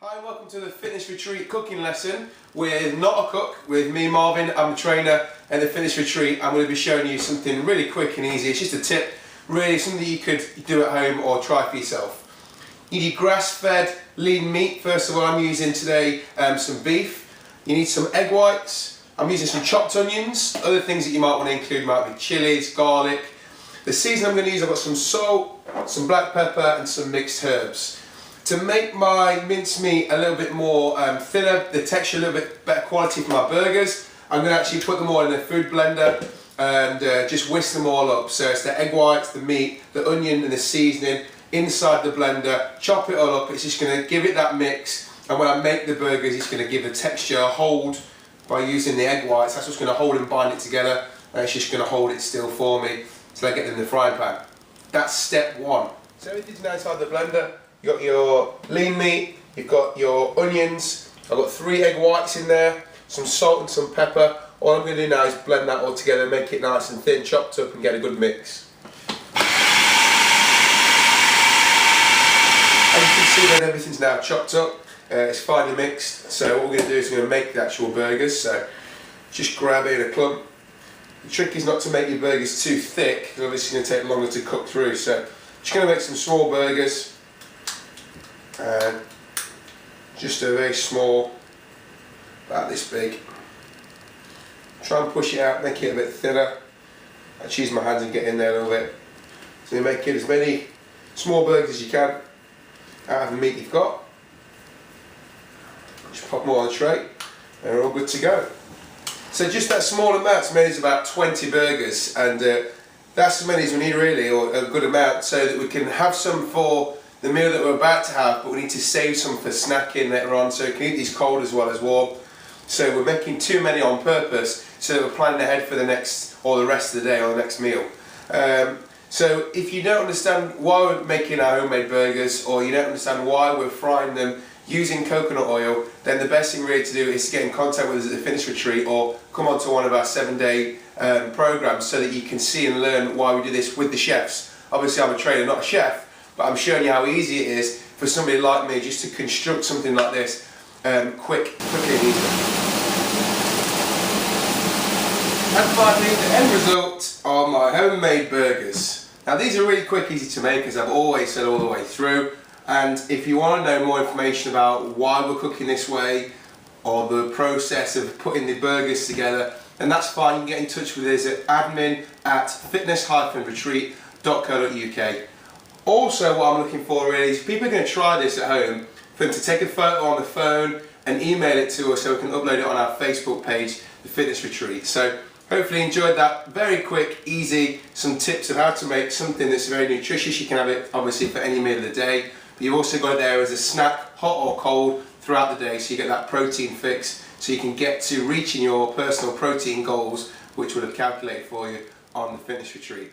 Hi and welcome to the Fitness Retreat cooking lesson with not a cook, with me Marvin. I'm a trainer at the Fitness Retreat. I'm going to be showing you something really quick and easy. It's just a tip, really something you could do at home or try for yourself. You need grass-fed lean meat. First of all, I'm using today some beef. You need some egg whites. I'm using some chopped onions. Other things that you might want to include might be chilies, garlic. The seasoning I'm going to use, I've got some salt, some black pepper and some mixed herbs. To make my mincemeat a little bit more thinner, the texture a little bit better quality for my burgers, I'm going to actually put them all in a food blender and just whisk them all up. So it's the egg whites, the meat, the onion and the seasoning inside the blender, chop it all up. It's just going to give it that mix, and when I make the burgers it's going to give the texture a hold by using the egg whites. That's what's going to hold and bind it together, and it's just going to hold it still for me till I get them in the frying pan. That's step one. So everything's now inside the blender. You've got your lean meat, you've got your onions, I've got 3 egg whites in there, some salt and some pepper. All I'm going to do now is blend that all together, make it nice and thin, chopped up, and get a good mix. As you can see then, everything's now chopped up, it's finely mixed. So what we're going to do is we're going to make the actual burgers. So just grab it in a clump. The trick is not to make your burgers too thick, because obviously it's going to take longer to cook through. So just going to make some small burgers. And just a very small, about this big. Try and push it out, make it a bit thinner. I just use my hands and get in there a little bit. So you make it as many small burgers as you can out of the meat you've got. Just pop them all on the tray and we're all good to go. So just that small amount made is about 20 burgers, and that's as many as we need really, or a good amount, so that we can have some for the meal that we're about to have, but we need to save some for snacking later on, so we can eat these cold as well as warm. So we're making too many on purpose, so that we're planning ahead for the next, or the rest of the day, or the next meal. So if you don't understand why we're making our homemade burgers, or you don't understand why we're frying them using coconut oil, then the best thing really to do is to get in contact with us at the Fitness Retreat, or come on to one of our 7-day programs, so that you can see and learn why we do this with the chefs. Obviously I'm a trainer, not a chef, but I'm showing you how easy it is for somebody like me just to construct something like this quickly and easily. And finally, the end result are my homemade burgers. Now these are really quick, easy to make, as I've always said all the way through. And if you want to know more information about why we're cooking this way, or the process of putting the burgers together, then that's fine. You can get in touch with us at admin@fitness-retreat.co.uk. Also, what I'm looking for really is people are going to try this at home, for them to take a photo on the phone and email it to us so we can upload it on our Facebook page, the Fitness Retreat. So hopefully you enjoyed that. Very quick, easy, some tips of how to make something that's very nutritious. You can have it obviously for any meal of the day, but you've also got it there as a snack, hot or cold, throughout the day, so you get that protein fix, so you can get to reaching your personal protein goals, which we'll have calculated for you on the Fitness Retreat.